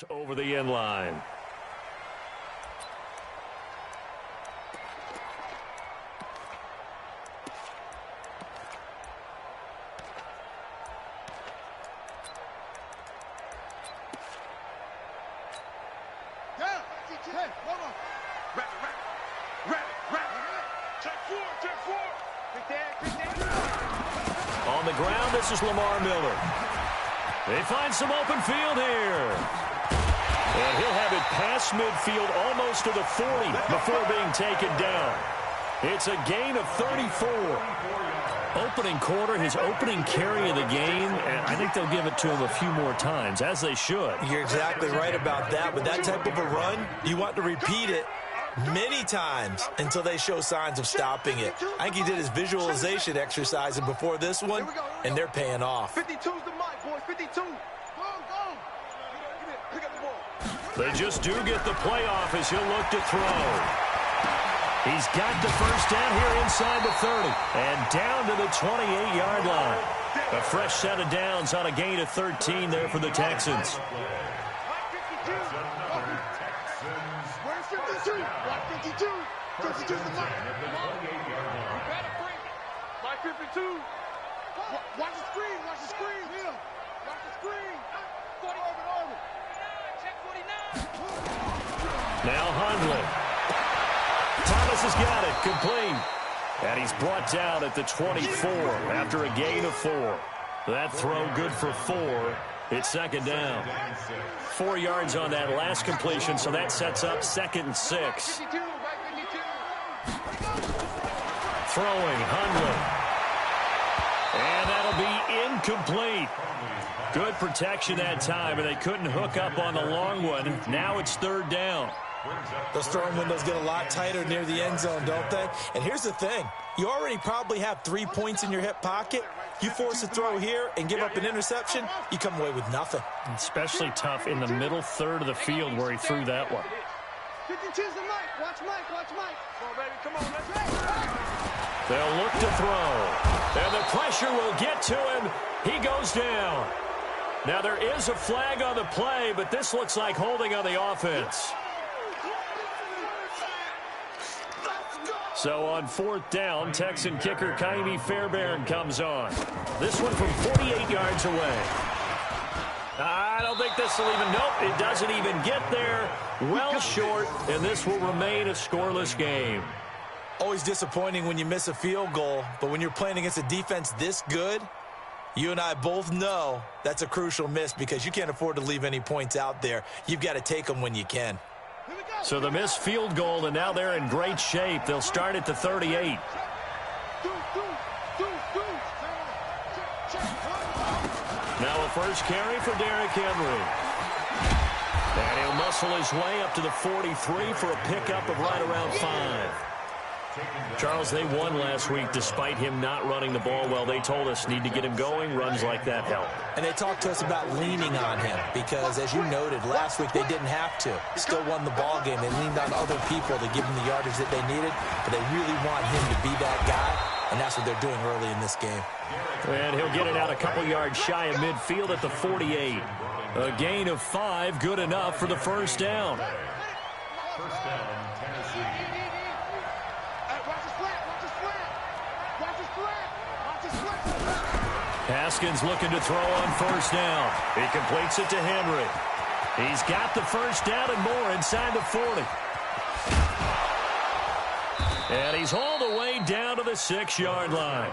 Over the end line. On the ground, this is Lamar Miller. They find some open field here. And he'll have it past midfield almost to the 40 before being taken down. It's a gain of 34. Opening quarter, his opening carry of the game, and I think they'll give it to him a few more times, as they should. You're exactly right about that. With that type of a run, you want to repeat it many times until they show signs of stopping it. I think he did his visualization exercise before this one, and they're paying off. 52's the mic, boys. 52. They just do get the playoff as he'll look to throw. He's got the first down here inside the 30 and down to the 28-yard line. A fresh set of downs on a gain of 13 there for the Texans. Where's 52? Watch 52. 52's the mic. Mike 52. Watch the screen. Watch the screen. Watch the screen. 40 over. Now Hundley. Thomas has got it. Complete. And he's brought down at the 24 after a gain of 4. That throw good for 4. It's second down. 4 yards on that last completion, so that sets up 2nd and 6. Throwing Hundley. And that'll be incomplete. Good protection that time, and they couldn't hook up on the long one. Now it's 3rd down. Those throwing windows get a lot tighter near the end zone, don't they? And here's the thing. You already probably have 3 points in your hip pocket. You force a throw here and give up an interception, you come away with nothing. Especially tough in the middle third of the field where he threw that one. 52's the mic. Watch Mike. Watch Mike. Come on, baby. Come on. Let's go. They'll look to throw. And the pressure will get to him. He goes down. Now there is a flag on the play, but this looks like holding on the offense. So on 4th down, Texan kicker Kaimi Fairbairn comes on. This one from 48 yards away. I don't think this will even, nope, it doesn't even get there. Well short, and this will remain a scoreless game. Always disappointing when you miss a field goal, but when you're playing against a defense this good, you and I both know that's a crucial miss because you can't afford to leave any points out there. You've got to take them when you can. So the missed field goal, and now they're in great shape. They'll start at the 38. Now a first carry for Derrick Henry. And he'll muscle his way up to the 43 for a pickup of right around 5. Charles, they won last week despite him not running the ball well. They told us need to get him going. Runs like that help. And they talked to us about leaning on him because, as you noted, last week they didn't have to. Still won the ball game. They leaned on other people to give him the yardage that they needed, but they really want him to be that guy, and that's what they're doing early in this game. And he'll get it out a couple yards shy of midfield at the 48. A gain of 5, good enough for the first down. First down, Tennessee. Haskins looking to throw on first down. He completes it to Henry. He's got the first down and more inside the 40. And he's all the way down to the 6-yard line.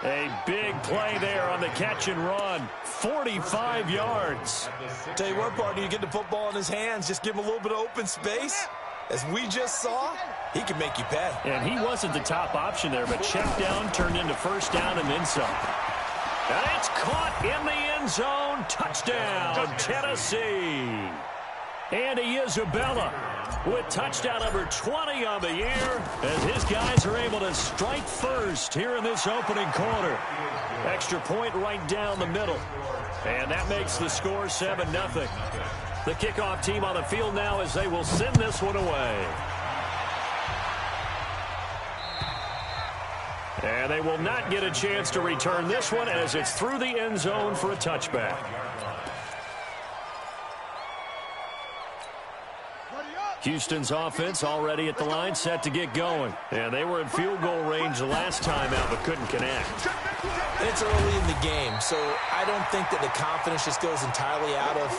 A big play there on the catch and run. 45 yards. Tell you what, partner, you get the football in his hands, just give him a little bit of open space. As we just saw, he can make you pay. And he wasn't the top option there, but check down turned into first down and then some. And it's caught in the end zone. Touchdown, Tennessee. Andy Isabella with touchdown number 20 on the year as his guys are able to strike first here in this opening quarter. Extra point right down the middle. And that makes the score 7-0. The kickoff team on the field now as they will send this one away. And they will not get a chance to return this one as it's through the end zone for a touchback. Houston's offense already at the line, set to get going. And they were in field goal range the last time out, but couldn't connect. It's early in the game, so I don't think that the confidence just goes entirely out of,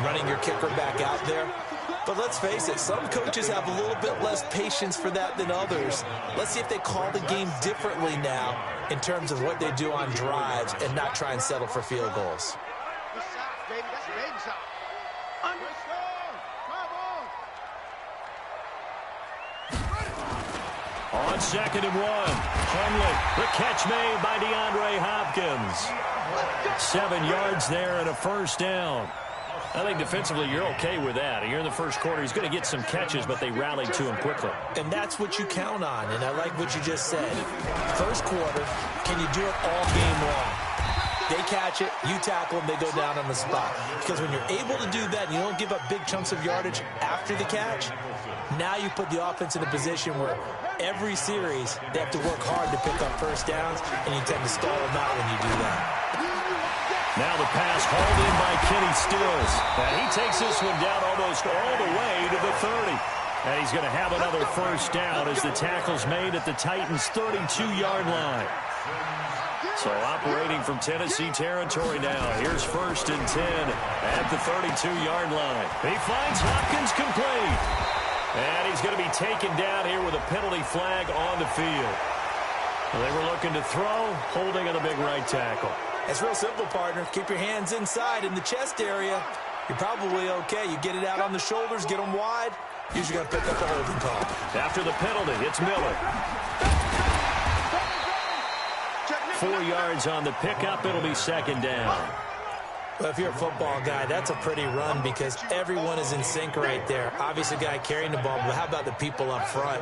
running your kicker back out there. But let's face it, some coaches have a little bit less patience for that than others. Let's see if they call the game differently now in terms of what they do on drives and not try and settle for field goals. Good shot, baby. That's a baby shot. On 2nd and 1, Hundley, the catch made by DeAndre Hopkins. 7 yards there and a first down. I think defensively you're okay with that. Here in the first quarter, he's going to get some catches, but they rallied to him quickly. And that's what you count on, and I like what you just said. First quarter, can you do it all game long? They catch it, you tackle them, they go down on the spot. Because when you're able to do that and you don't give up big chunks of yardage after the catch, now you put the offense in a position where every series they have to work hard to pick up first downs, and you tend to stall them out when you do that. Now the pass hauled in by Kenny Stills. And he takes this one down almost all the way to the 30. And he's going to have another first down as the tackle's made at the Titans' 32-yard line. So operating from Tennessee territory now. Here's 1st and 10 at the 32-yard line. He finds Hopkins complete. And he's going to be taken down here with a penalty flag on the field. They were looking to throw, holding on the big right tackle. It's real simple, partner. Keep your hands inside in the chest area. You're probably okay. You get it out on the shoulders, get them wide. Usually going to pick up a holding call. After the penalty, it's Miller. 4 yards on the pickup. It'll be 2nd down. Well, if you're a football guy, that's a pretty run because everyone is in sync right there. Obviously, the guy carrying the ball, but how about the people up front?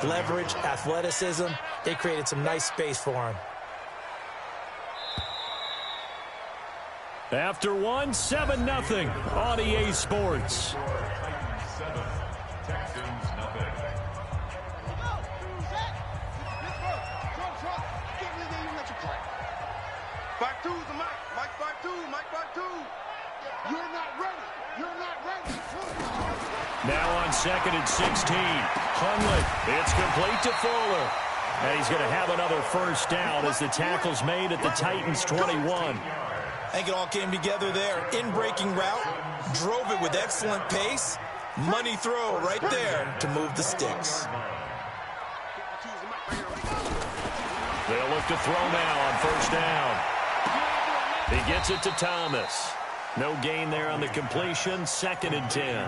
Leverage, athleticism, they created some nice space for him. After 1, 7-0 on EA Sports. Now on 2nd and 16, Hundley. It's complete to Fuller. And he's going to have another first down as the tackle's made at the Titans' 21. I think it all came together there. In-breaking route, drove it with excellent pace. Money throw right there to move the sticks. They'll look to throw now on first down. He gets it to Thomas. No gain there on the completion. 2nd and 10.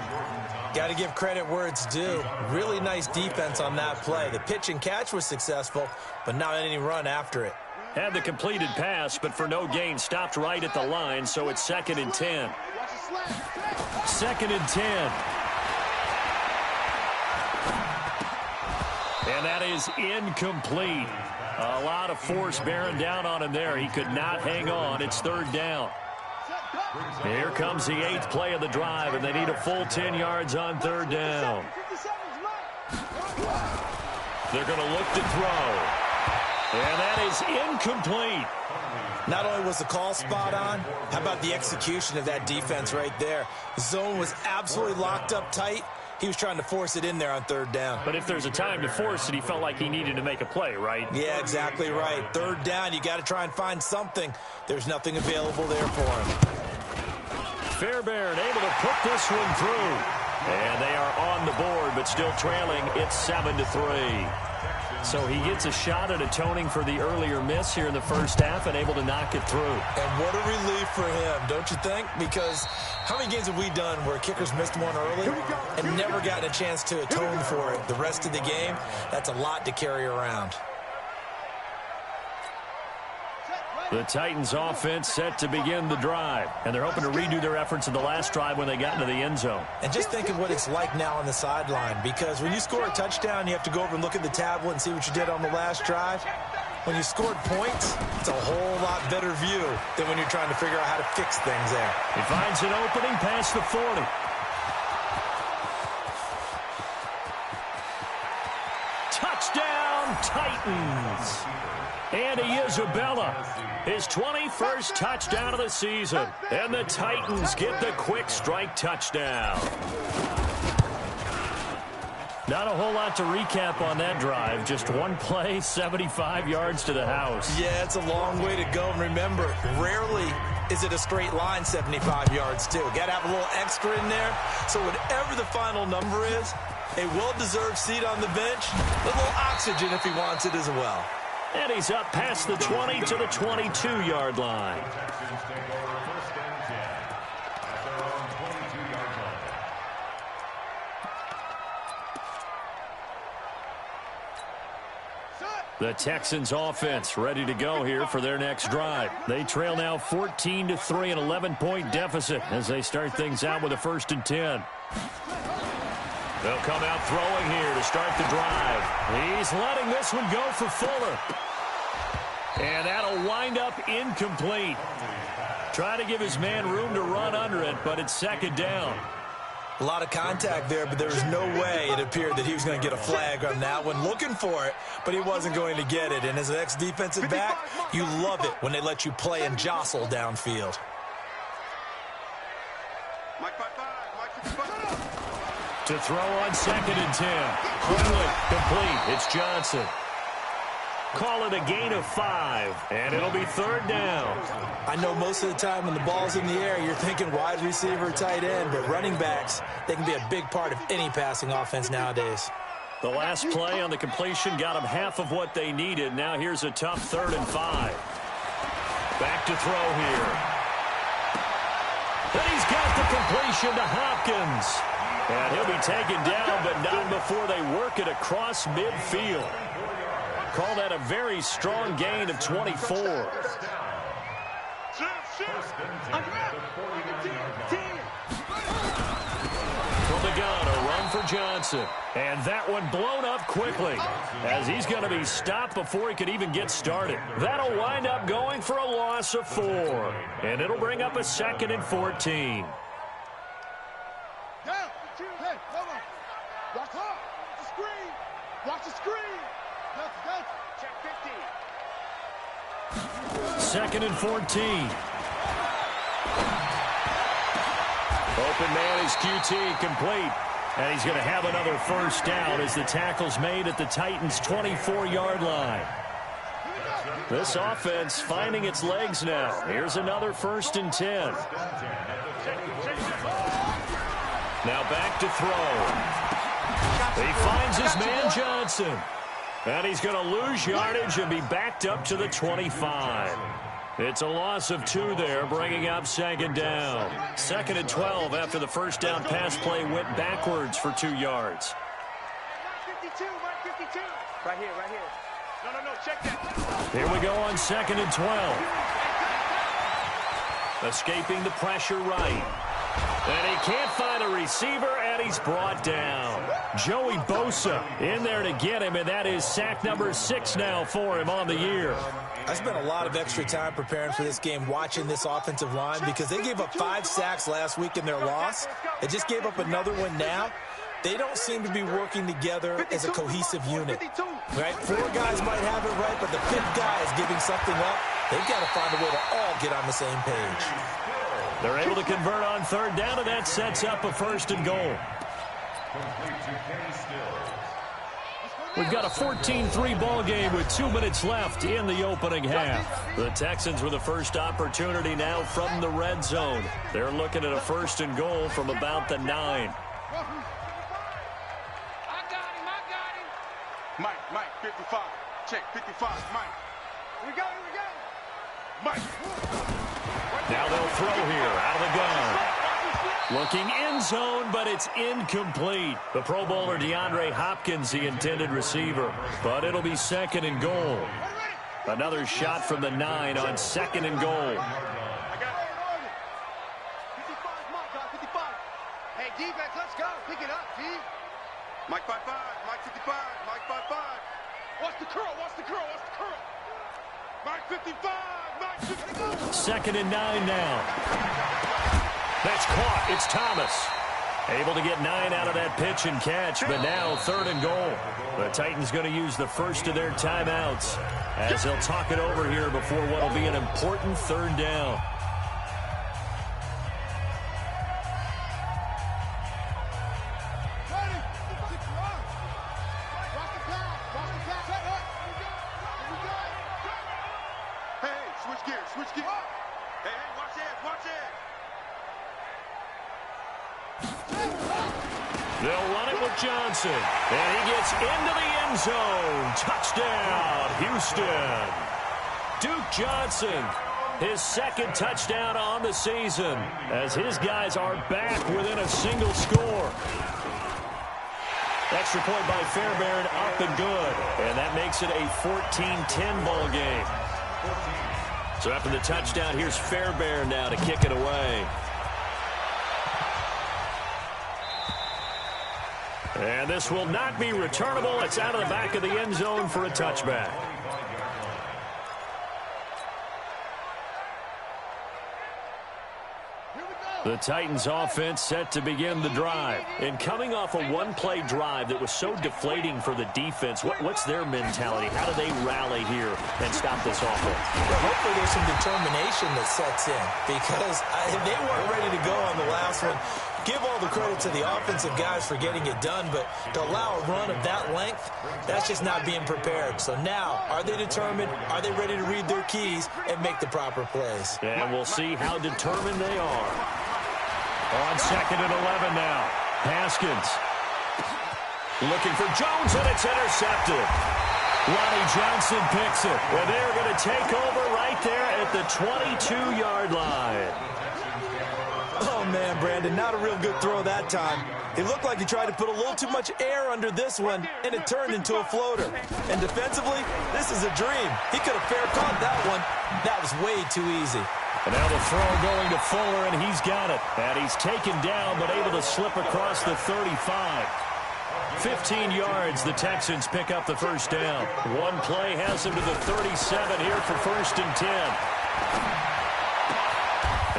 Got to give credit where it's due. Really nice defense on that play. The pitch and catch was successful, but not any run after it. Had the completed pass, but for no gain, stopped right at the line, so it's 2nd and 10. 2nd and 10. And that is incomplete. A lot of force bearing down on him there. He could not hang on. It's 3rd down. Here comes the 8th play of the drive, and they need a full 10 yards on 3rd down. They're going to look to throw. And that is incomplete. Not only was the call spot on, how about the execution of that defense right there? The zone was absolutely locked up tight. He was trying to force it in there on 3rd down. But if there's a time to force it, he felt like he needed to make a play, right? Yeah, exactly right. 3rd down, you got to try and find something. There's nothing available there for him. Fairbairn able to put this one through. And they are on the board, but still trailing. It's 7-3. So he gets a shot at atoning for the earlier miss here in the first half and able to knock it through. And what a relief for him, don't you think? Because how many games have we done where kickers missed one early and never gotten a chance to atone for it the rest of the game? That's a lot to carry around. The Titans offense set to begin the drive, and they're hoping to redo their efforts in the last drive when they got into the end zone. And just think of what it's like now on the sideline, because when you score a touchdown, you have to go over and look at the tablet and see what you did on the last drive. When you scored points, it's a whole lot better view than when you're trying to figure out how to fix things there. He finds an opening past the 40. Touchdown, Titans. Andy Isabella, his 21st touchdown of the season. And the Titans get the quick strike touchdown. Not a whole lot to recap on that drive. Just one play, 75 yards to the house. Yeah, it's a long way to go. And remember, rarely is it a straight line 75 yards, too. Got to have a little extra in there. So whatever the final number is, a well-deserved seat on the bench, a little oxygen if he wants it as well. And he's up past the 20 to the 22-yard line. The Texans offense ready to go here for their next drive. They trail now 14-3, an 11-point deficit as they start things out with a 1st and 10. They'll come out throwing here to start the drive. He's letting this one go for Fuller. And that'll wind up incomplete. Try to give his man room to run under it, but it's 2nd down. A lot of contact there, but there was no way it appeared that he was going to get a flag on that one. Looking for it, but he wasn't going to get it. And as an ex-defensive back, you love it when they let you play and jostle downfield. To throw on 2nd and 10. Quickly complete. It's Johnson. Call it a gain of 5, and it'll be 3rd down. I know most of the time when the ball's in the air, you're thinking wide receiver, tight end, but running backs, they can be a big part of any passing offense nowadays. The last play on the completion got them half of what they needed. Now here's a tough 3rd and 5. Back to throw here. And he's got the completion to Hopkins. And he'll be taken down, but not before they work it across midfield. Call that a very strong gain of 24. From the gun, a run for Johnson. And that one blown up quickly as he's going to be stopped before he could even get started. That'll wind up going for a loss of 4. And it'll bring up a 2nd and 14. Watch the screen. 2nd and 14. Open man is QT, complete. And he's going to have another 1st down as the tackle's made at the Titans' 24-yard line. This offense finding its legs now. Here's another 1st and 10. Now back to throw. He finds his man Johnson. And he's going to lose yardage and be backed up to the 25. It's a loss of 2 there, bringing up 2nd down. 2nd and 12 after the 1st down pass play went backwards for 2 yards. 52. Right here. No, check that. Here we go on 2nd and 12. Escaping the pressure right. And he can't find a receiver, and he's brought down. Joey Bosa in there to get him, and that is sack number 6 now for him on the year. I spent a lot of extra time preparing for this game watching this offensive line because they gave up 5 sacks last week in their loss. They just gave up another one now. They don't seem to be working together as a cohesive unit. Right? 4 guys might have it right, but the 5th guy is giving something up. They've got to find a way to all get on the same page. They're able to convert on 3rd down, and that sets up a 1st and goal. We've got a 14-3 ball game with 2 minutes left in the opening half. The Texans with the first opportunity now from the red zone. They're looking at a 1st and goal from about the 9. I got him. Mike, 55. Check, 55, Mike. We go. Mike. Now they'll throw here out of the gun. Looking end zone, but it's incomplete. The Pro Bowler DeAndre Hopkins, the intended receiver. But it'll be 2nd and goal. Another shot from the 9 on 2nd and goal. I got it. 55, Mike, 55. Hey, defense, let's go. Pick it up, D. Mike 55, Mike 55, Mike 55. Watch the curl. Mike 55, Mike 55. 2nd and 9 now. That's caught. It's Thomas. Able to get 9 out of that pitch and catch, but now 3rd and goal. The Titans going to use the first of their timeouts as they'll talk it over here before what will be an important 3rd down. They'll run it with Johnson. And he gets into the end zone. Touchdown, Houston. Duke Johnson, his second touchdown on the season, as his guys are back within a single score. Extra point by Fairbairn, up and good. And that makes it a 14-10 ball game. So after the touchdown, here's Fairbairn now to kick it away. And this will not be returnable. It's out of the back of the end zone for a touchback. The Titans offense set to begin the drive. And coming off a one-play drive that was so deflating for the defense, what's their mentality? How do they rally here and stop this offense? Well, hopefully there's some determination that sets in, because they weren't ready to go on the last one. Give all the credit to the offensive guys for getting it done, but to allow a run of that length, that's just not being prepared. So now, are they determined? Are they ready to read their keys and make the proper plays? And we'll see how determined they are. On 2nd and 11 now. Haskins looking for Jones, and it's intercepted. Lonnie Johnson picks it. Well, they're going to take over right there at the 22-yard line. Oh, man, Brandon, not a real good throw that time. It looked like he tried to put a little too much air under this one, and it turned into a floater. And defensively, this is a dream. He could have fair caught that one. That was way too easy. And now the throw going to Fuller, and he's got it. And he's taken down, but able to slip across the 35. 15 yards, the Texans pick up the first down. One play has them to the 37 here for 1st and 10.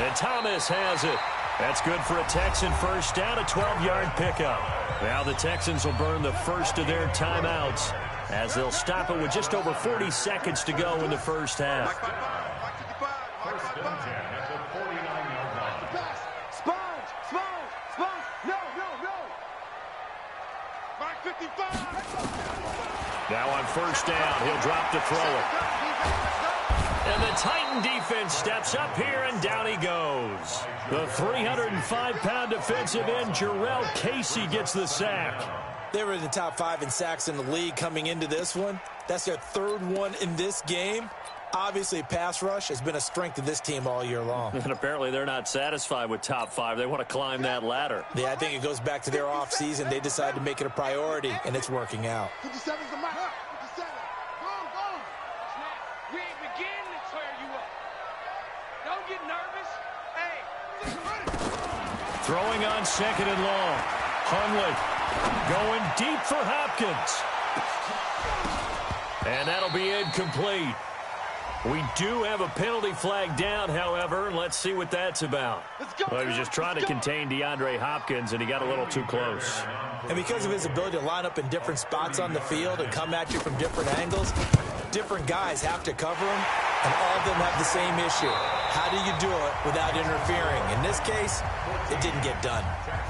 And Thomas has it. That's good for a Texan first down, a 12-yard pickup. Now the Texans will burn the first of their timeouts as they'll stop it with just over 40 seconds to go in the first half. Now on first down, he'll drop to throw it. And the Titan defense steps up here, and down he goes. The 305-pound defensive end, Jarrell Casey, gets the sack. They were in the top 5 in sacks in the league coming into this one. That's their 3rd one in this game. Obviously, pass rush has been a strength of this team all year long. And apparently they're not satisfied with top 5. They want to climb that ladder. Yeah, I think it goes back to their offseason. They decided to make it a priority, and it's working out. 57's the mark. 57. Boom, boom. We ain't beginning to tear you up. Don't get nervous. Hey. Throwing on 2nd and long. Hundley going deep for Hopkins. And that'll be incomplete. We do have a penalty flag down, however. Let's see what that's about. Well, he was just trying to contain DeAndre Hopkins, and he got a little too close. And because of his ability to line up in different spots on the field and come at you from different angles, different guys have to cover him, and all of them have the same issue. How do you do it without interfering? In this case, it didn't get done.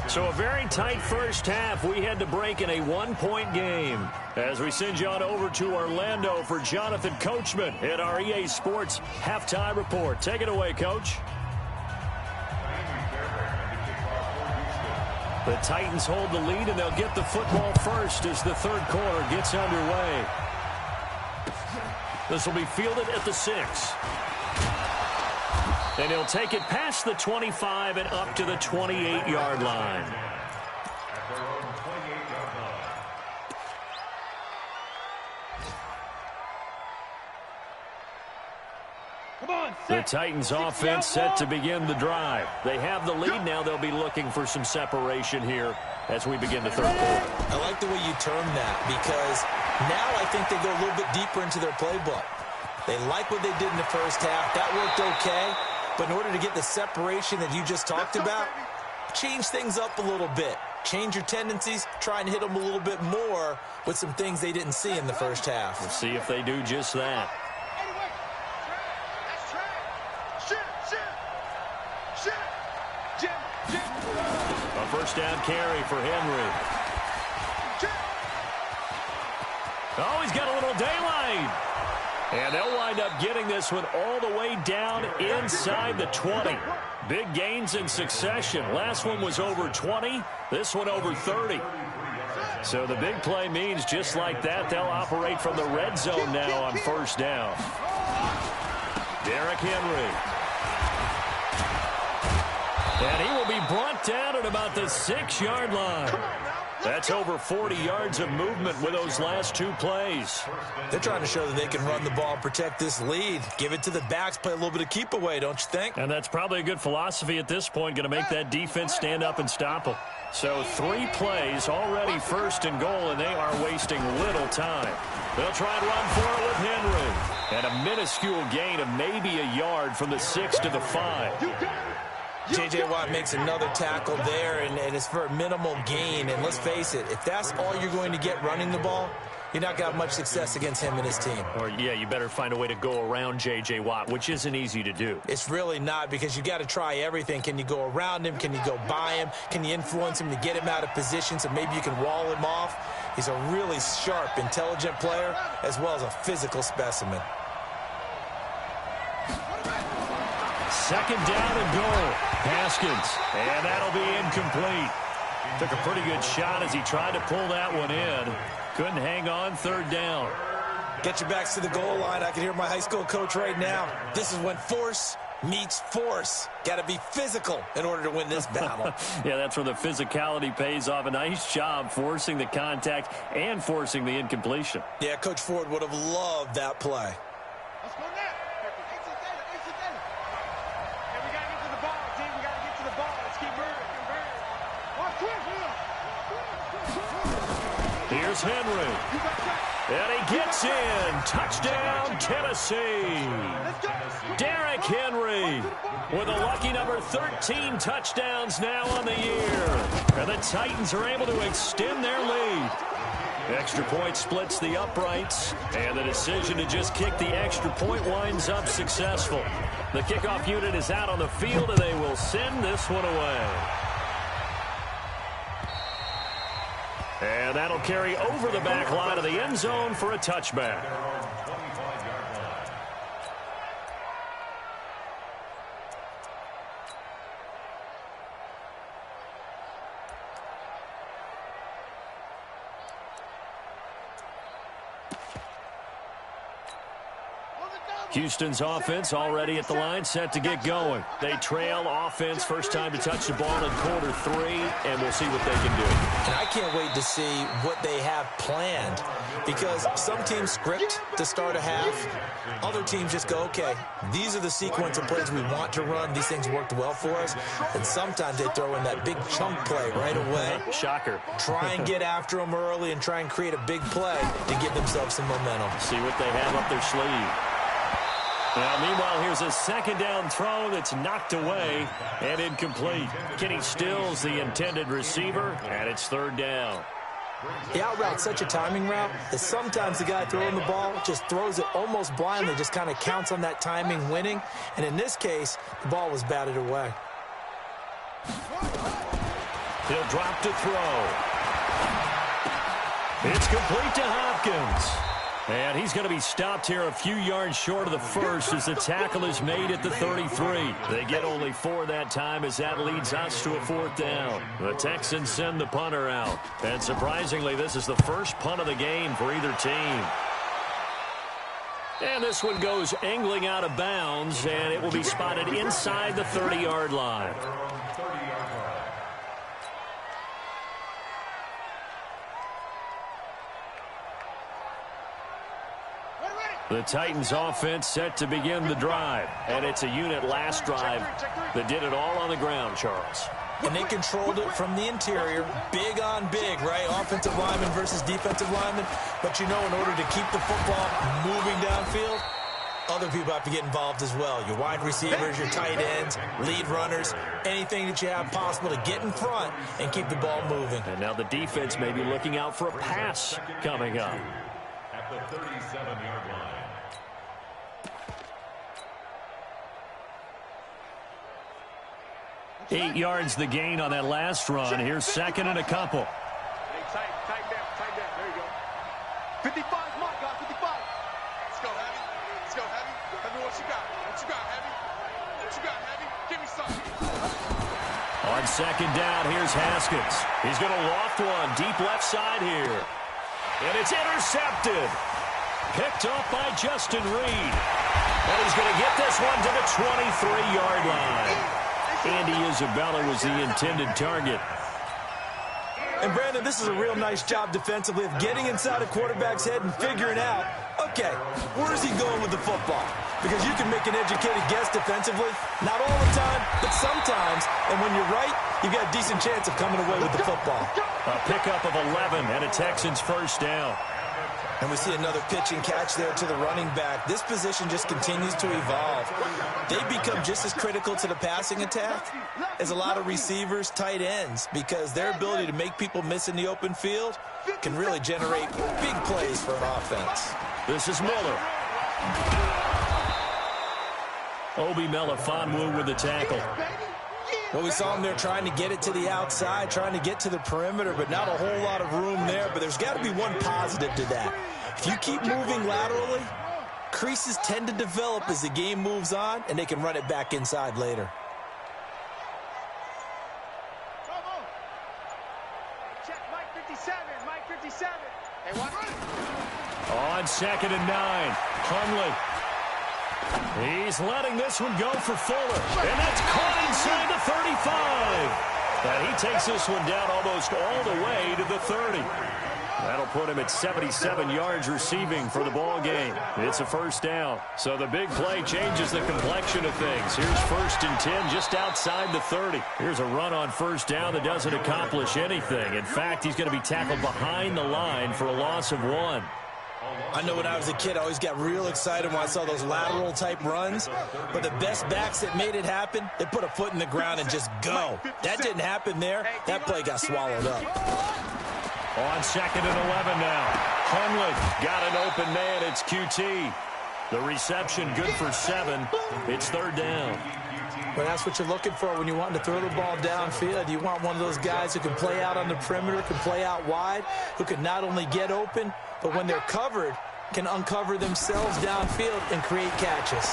So a very tight first half. We had to break in a one-point game. As we send you on over to Orlando for Jonathan Coachman at our EA Sports Halftime Report. Take it away, Coach. The Titans hold the lead, and they'll get the football first as the 3rd quarter gets underway. This will be fielded at the 6. And he'll take it past the 25 and up to the 28-yard line. The Titans offense set to begin the drive. They have the lead now. They'll be looking for some separation here as we begin the 3rd quarter. I like the way you term that, because now I think they go a little bit deeper into their playbook. They like what they did in the first half. That worked okay. But in order to get the separation that you just talked about, change things up a little bit. Change your tendencies. Try and hit them a little bit more with some things they didn't see in the first half. We'll see if they do just that. A first down carry for Henry. Oh, he's got a little daylight. And they'll wind up getting this one all the way down inside the 20. Big gains in succession. Last one was over 20. This one over 30. So the big play means just like that, they'll operate from the red zone now on first down. Derrick Henry. And he will be brought down at about the 6-yard line. That's over 40 yards of movement with those last 2 plays. They're trying to show that they can run the ball and protect this lead. Give it to the backs, play a little bit of keep away, don't you think? And that's probably a good philosophy at this point, going to make that defense stand up and stop them. So 3 plays, already first and goal, and they are wasting little time. They'll try and run for it with Henry. And a minuscule gain of maybe a yard from the 6 to the 5. J.J. Watt makes another tackle there, and it's for a minimal gain. And let's face it, if that's all you're going to get running the ball, you're not going to have much success against him and his team. Or, yeah, you better find a way to go around J.J. Watt, which isn't easy to do. It's really not, because you got to try everything. Can you go around him? Can you go by him? Can you influence him to get him out of position so maybe you can wall him off? He's a really sharp, intelligent player, as well as a physical specimen. Second down and goal. Haskins. And that'll be incomplete. Took a pretty good shot as he tried to pull that one in. Couldn't hang on, third down. Get your backs to the goal line. I can hear my high school coach right now. This is when force meets force. Got to be physical in order to win this battle. Yeah, that's where the physicality pays off. A nice job forcing the contact and forcing the incompletion. Yeah, Coach Ford would have loved that play. Let's go now. And we got to get to the ball, team. We got to get to the ball. Let's keep moving. Here's Henry. And he gets in. Touchdown, Tennessee. Derrick Henry with a lucky number 13 touchdowns now on the year. And the Titans are able to extend their lead. Extra point splits the uprights, and the decision to just kick the extra point winds up successful. The kickoff unit is out on the field, and they will send this one away. And that'll carry over the back line of the end zone for a touchback. Houston's offense already at the line, set to get going. They trail offense, first time to touch the ball in quarter 3, and we'll see what they can do. And I can't wait to see what they have planned, because some teams script to start a half. Other teams just go, okay, these are the sequence of plays we want to run. These things worked well for us. And sometimes they throw in that big chunk play right away. Shocker. Try and get after them early and try and create a big play to give themselves some momentum. See what they have up their sleeve. Now, meanwhile, here's a second down throw that's knocked away and incomplete. Kenny Stills, the intended receiver, and it's third down. The out route's such a timing route that sometimes the guy throwing the ball just throws it almost blindly, just kind of counts on that timing winning. And in this case, the ball was batted away. He'll drop to throw. It's complete to Hopkins. And he's going to be stopped here a few yards short of the first as the tackle is made at the 33. They get only 4 that time as that leads us to a fourth down. The Texans send the punter out. And surprisingly, this is the first punt of the game for either team. And this one goes angling out of bounds, and it will be spotted inside the 30-yard line. The Titans offense set to begin the drive. And it's a unit last drive that did it all on the ground, Charles. And they controlled it from the interior, big on big, right? Offensive lineman versus defensive lineman. But you know, in order to keep the football moving downfield, other people have to get involved as well. Your wide receivers, your tight ends, lead runners, anything that you have possible to get in front and keep the ball moving. And now the defense may be looking out for a pass coming up. At the 37-yard line. 8 yards the gain on that last run. Here's second and a couple. Hey, tight down. There you go. 55, my God, 55. Let's go, Abby. On second down, here's Haskins. He's going to loft one deep left side here. And it's intercepted. Picked off by Justin Reed. And he's going to get this one to the 23-yard line. Andy Isabella was the intended target. And, Brandon, this is a real nice job defensively of getting inside a quarterback's head and figuring out, okay, where's he going with the football? Because you can make an educated guess defensively. Not all the time, but sometimes. And when you're right, you've got a decent chance of coming away with the football. A pickup of 11 and a Texans first down. And we see another pitch and catch there to the running back. This position just continues to evolve. They become just as critical to the passing attack as a lot of receivers, tight ends, because their ability to make people miss in the open field can really generate big plays for an offense. This is Miller. Obi Melifonwu with the tackle. Well, we saw him there trying to get it to the outside, trying to get to the perimeter, but not a whole lot of room there. But there's got to be one positive to that. If you keep moving laterally, creases tend to develop as the game moves on, and they can run it back inside later. Check Mike 57, Mike 57. Hey, what? On second and 9, Hundley. He's letting this one go for Fuller. And that's caught inside the 35. And he takes this one down almost all the way to the 30. That'll put him at 77 yards receiving for the ball game. It's a first down. So the big play changes the complexion of things. Here's first and 10 just outside the 30. Here's a run on first down that doesn't accomplish anything. In fact, he's going to be tackled behind the line for a loss of 1. I know when I was a kid, I always got real excited when I saw those lateral-type runs. But the best backs that made it happen, they put a foot in the ground and just go. That didn't happen there. That play got swallowed up. On second and 11 now. Hundley got an open man. It's QT. The reception good for 7. It's third down. Well, that's what you're looking for when you're wanting to throw the ball downfield. You want one of those guys who can play out on the perimeter, can play out wide, who can not only get open, but when they're covered, can uncover themselves downfield and create catches.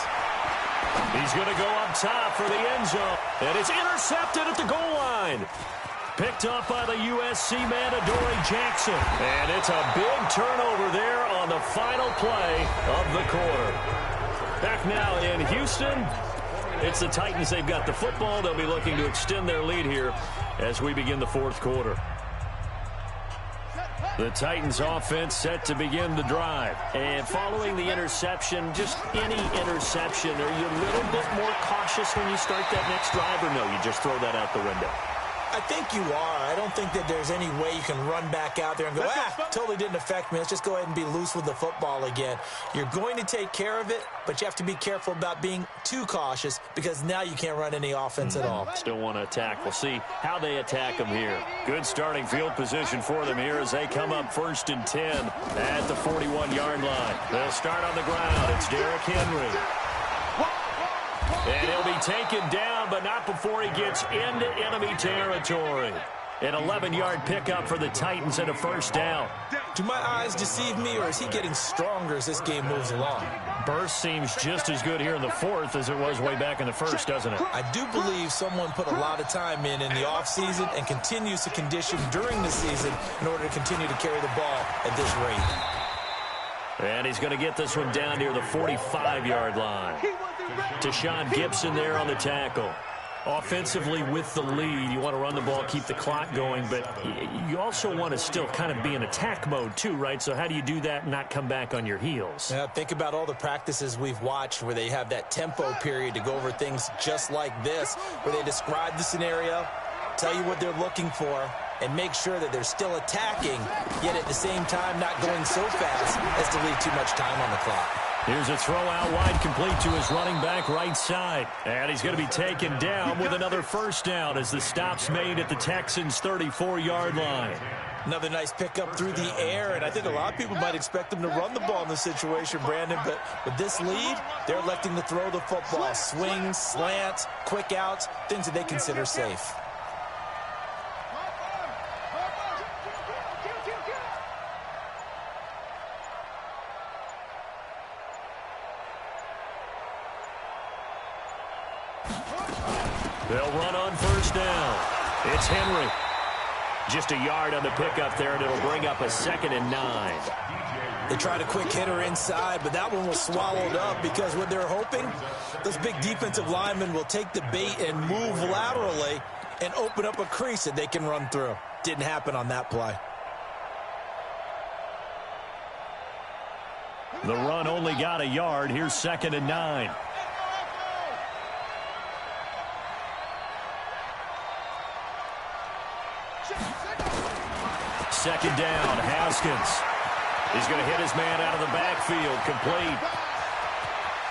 He's going to go up top for the end zone. And it's intercepted at the goal line. Picked up by the USC man, Adoree Jackson. And it's a big turnover there on the final play of the quarter. Back now in Houston. It's the Titans. They've got the football. They'll be looking to extend their lead here as we begin the fourth quarter. The Titans offense set to begin the drive. And following the interception, just any interception, are you a little bit more cautious when you start that next drive, or no, you just throw that out the window? I think you are. I don't think that there's any way you can run back out there and go, totally didn't affect me. Let's just go ahead and be loose with the football again. You're going to take care of it, but you have to be careful about being too cautious because now you can't run any offense at all. Still want to attack. We'll see how they attack them here. Good starting field position for them here as they come up first and 10 at the 41-yard line. They'll start on the ground. It's Derrick Henry. And he'll be taken down, but not before he gets into enemy territory. An 11-yard pickup for the Titans and a first down. Do my eyes deceive me, or is he getting stronger as this game moves along? Burst seems just as good here in the fourth as it was way back in the first, doesn't it? I do believe someone put a lot of time in the offseason and continues to condition during the season in order to continue to carry the ball at this rate. And he's going to get this one down near the 45-yard line. Tashawn Gibson there on the tackle. Offensively with the lead, you want to run the ball, keep the clock going, but you also want to still kind of be in attack mode too, right? So how do you do that and not come back on your heels? Yeah, think about all the practices we've watched where they have that tempo period to go over things just like this, where they describe the scenario, tell you what they're looking for, and make sure that they're still attacking, yet at the same time not going so fast as to leave too much time on the clock. Here's a throw out wide, complete to his running back right side. And he's going to be taken down with another first down as the stop's made at the Texans' 34-yard line. Another nice pickup through the air, and I think a lot of people might expect them to run the ball in this situation, Brandon, but with this lead, they're electing to throw the football. Swings, slants, quick outs, things that they consider safe. They'll run on first down. It's Henry. Just a yard on the pickup there, and it'll bring up a 2nd and 9. They tried a quick hitter inside, but that one was swallowed up because what they're hoping, those big defensive linemen will take the bait and move laterally and open up a crease that they can run through. Didn't happen on that play. The run only got a yard. Here's 2nd and 9. Second down, Haskins. He's going to hit his man out of the backfield, complete.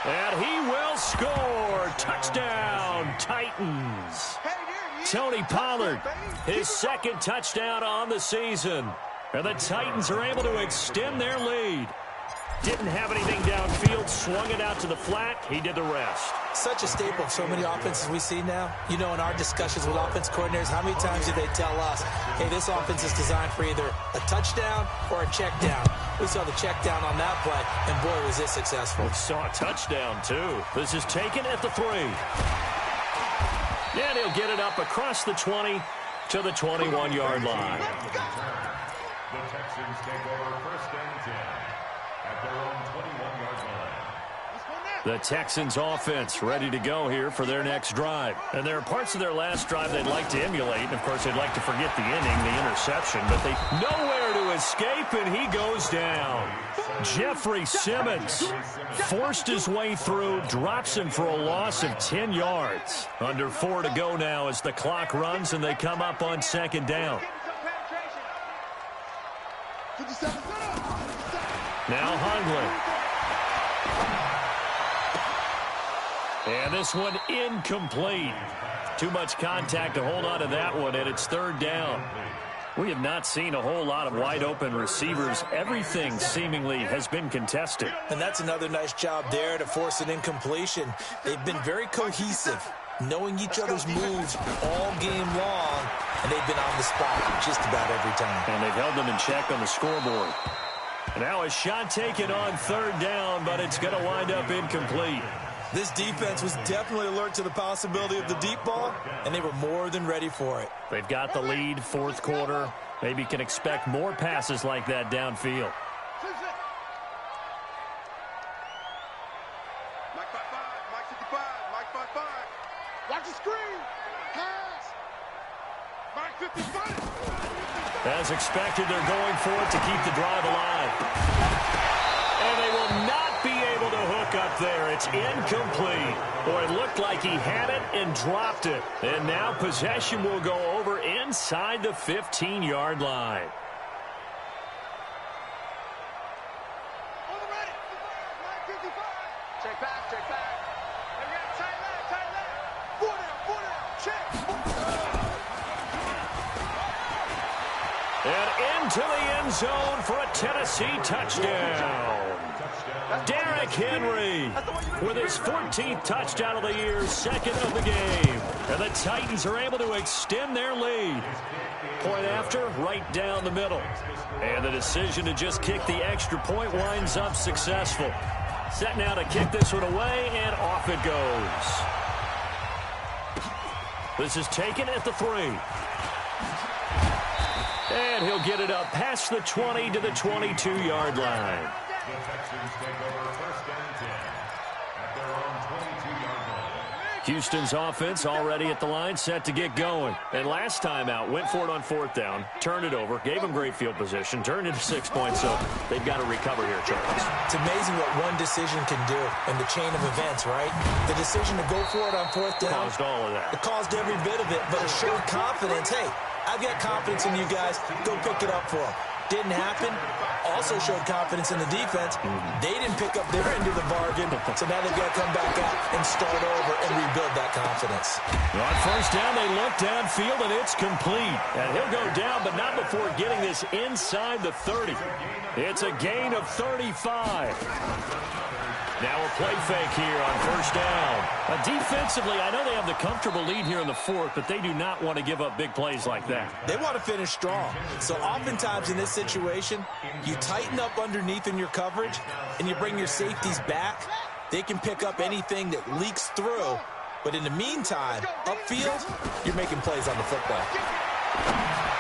And he will score. Touchdown, Titans. Tony Pollard, his 2nd touchdown on the season. And the Titans are able to extend their lead. Didn't have anything downfield, swung it out to the flat. He did the rest. Such a staple of so many offenses we see now. You know, in our discussions with offense coordinators, how many times do they tell us, hey, this offense is designed for either a touchdown or a check down. We saw the check down on that play, and boy, was it successful. We saw a touchdown, too. This is taken at the 3. And he'll get it up across the 20 to the 21-yard line. The Texans take over 1st and 10 at their own 21-yard line. The Texans offense ready to go here for their next drive. And there are parts of their last drive they'd like to emulate. And, of course, they'd like to forget the inning, the interception. But they nowhere to escape, and he goes down. Jeffrey Simmons forced his way through, drops him for a loss of 10 yards. Under 4 to go now as the clock runs, and they come up on 2nd down. Now Hundley. And this one incomplete. Too much contact to hold on to that one, and it's 3rd down. We have not seen a whole lot of wide-open receivers. Everything seemingly has been contested. And that's another nice job there to force an incompletion. They've been very cohesive, knowing each other's moves all game long, and they've been on the spot just about every time. And they've held them in check on the scoreboard. Now a shot taken on 3rd down, but it's going to wind up incomplete. This defense was definitely alert to the possibility of the deep ball, and they were more than ready for it. They've got the lead, 4th quarter. Maybe can expect more passes like that downfield. Mike 55, Mike 55, Mike 55. Watch the screen. Pass. Mike 55. As expected, they're going for it to keep the drive alive. And they will not be able to hook up there. It's incomplete. Boy, it looked like he had it and dropped it. And now possession will go over inside the 15-yard line. On the ready. Mike 55. Check back, check back. Tight left. 4 down, check. And into the end zone for a Tennessee touchdown. Derrick Henry with his 14th touchdown of the year, 2nd of the game. And the Titans are able to extend their lead. Point after, right down the middle. And the decision to just kick the extra point winds up successful. Set now to kick this one away, and off it goes. This is taken at the 3. And he'll get it up past the 20 to the 22-yard line. The Texans take over 1st and 10 at their own 22-yard line. Houston's offense already at the line, set to get going. And last time out, went for it on 4th down, turned it over, gave them great field position, turned into 6 points, so they've got to recover here, Charles. It's amazing what one decision can do in the chain of events, right? The decision to go for it on 4th down. Caused all of that. It caused every bit of it, but it showed confidence. Hey, I've got confidence in you guys. Go pick it up for them. Didn't happen. Also showed confidence in the defense. They didn't pick up their end of the bargain, so now they've got to come back out and start over and rebuild that confidence. On 1st down, they look downfield, and it's complete. And he'll go down, but not before getting this inside the 30. It's a gain of 35. Now a play fake here on 1st down. Defensively, I know they have the comfortable lead here in the 4th, but they do not want to give up big plays like that. They want to finish strong. So oftentimes in this situation, you tighten up underneath in your coverage, and you bring your safeties back. They can pick up anything that leaks through But in the meantime, upfield, you're making plays on the football.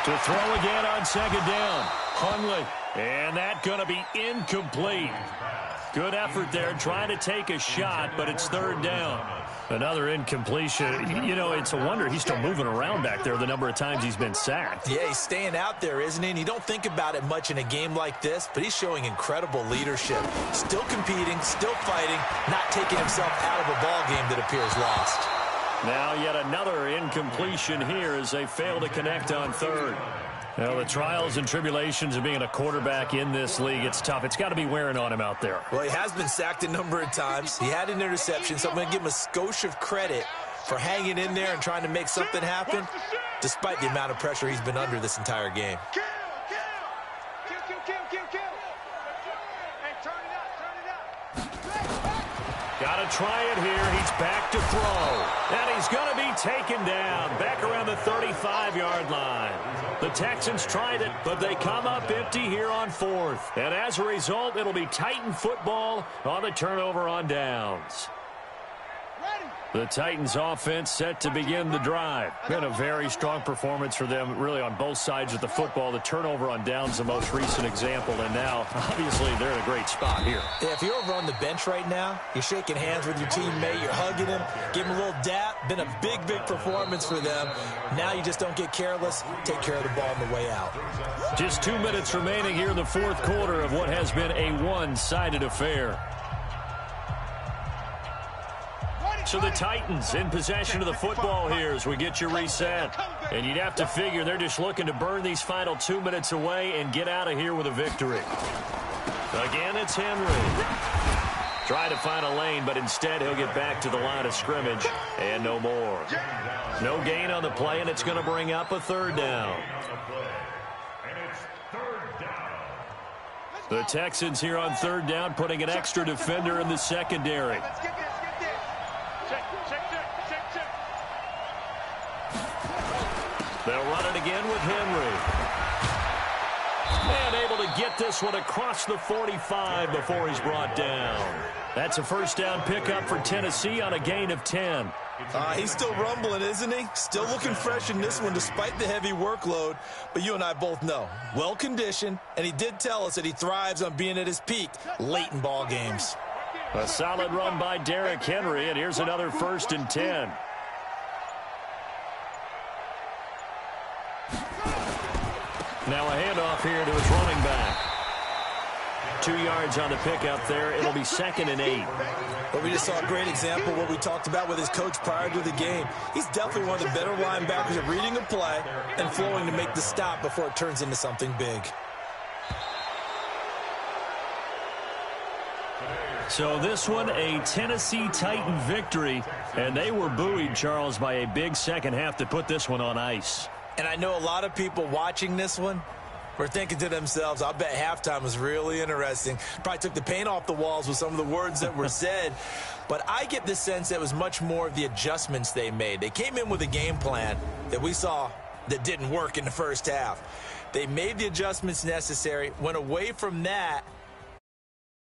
To throw again on second down. Hundley. And that going to be incomplete. Good effort there, trying to take a shot, but it's third down. Another incompletion. You know, it's a wonder he's still moving around back there the number of times he's been sacked. Yeah, he's staying out there, isn't he? And you don't think about it much in a game like this, but he's showing incredible leadership. Still competing, still fighting, not taking himself out of a ball game that appears lost. Now yet another incompletion here as they fail to connect on third. Well, the trials and tribulations of being a quarterback in this league, it's tough. It's got to be wearing on him out there. Well, he has been sacked a number of times. He had an interception, so I'm going to give him a skosh of credit for hanging in there and trying to make something happen, despite the amount of pressure he's been under this entire game. Kill. Hey, turn it up. Got to try it here. He's back to throw. And he's going to be taken down back around the 35-yard line. The Texans tried it, but they come up empty here on fourth. And as a result, it'll be Titan football on the turnover on downs. The Titans offense set to begin the drive. Been a very strong performance for them, really, on both sides of the football. The turnover on downs, the most recent example, and now, obviously, they're in a great spot here. Yeah, if you're over on the bench right now, you're shaking hands with your teammate, you're hugging him, give him a little dap. Been a big, big performance for them. Now you just don't get careless. Take care of the ball on the way out. Just 2 minutes remaining here in the fourth quarter of what has been a one-sided affair. So the Titans in possession of the football here as we get you reset. And you'd have to figure they're just looking to burn these final 2 minutes away and get out of here with a victory. Again, it's Henry. Try to find a lane, but instead he'll get back to the line of scrimmage. And no more. No gain on the play, and it's going to bring up a third down. The Texans here on third down, putting an extra defender in the secondary. They'll run it again with Henry. And able to get this one across the 45 before he's brought down. That's a first down pickup for Tennessee on a gain of 10. He's still rumbling, isn't he? Still looking fresh in this one despite the heavy workload. But you and I both know, well-conditioned, and he did tell us that he thrives on being at his peak late in ball games. A solid run by Derrick Henry, and here's another 1st and 10. Now a handoff here to his running back. 2 yards on the pickup there. It'll be 2nd and 8. But we just saw a great example of what we talked about with his coach prior to the game. He's definitely one of the better linebackers at reading a play and flowing to make the stop before it turns into something big. So this one, a Tennessee Titan victory, and they were buoyed, Charles, by a big second half to put this one on ice. And I know a lot of people watching this one were thinking to themselves, I'll bet halftime was really interesting. Probably took the paint off the walls with some of the words that were said. But I get the sense that it was much more of the adjustments they made. They came in with a game plan that we saw that didn't work in the first half. They made the adjustments necessary, went away from that,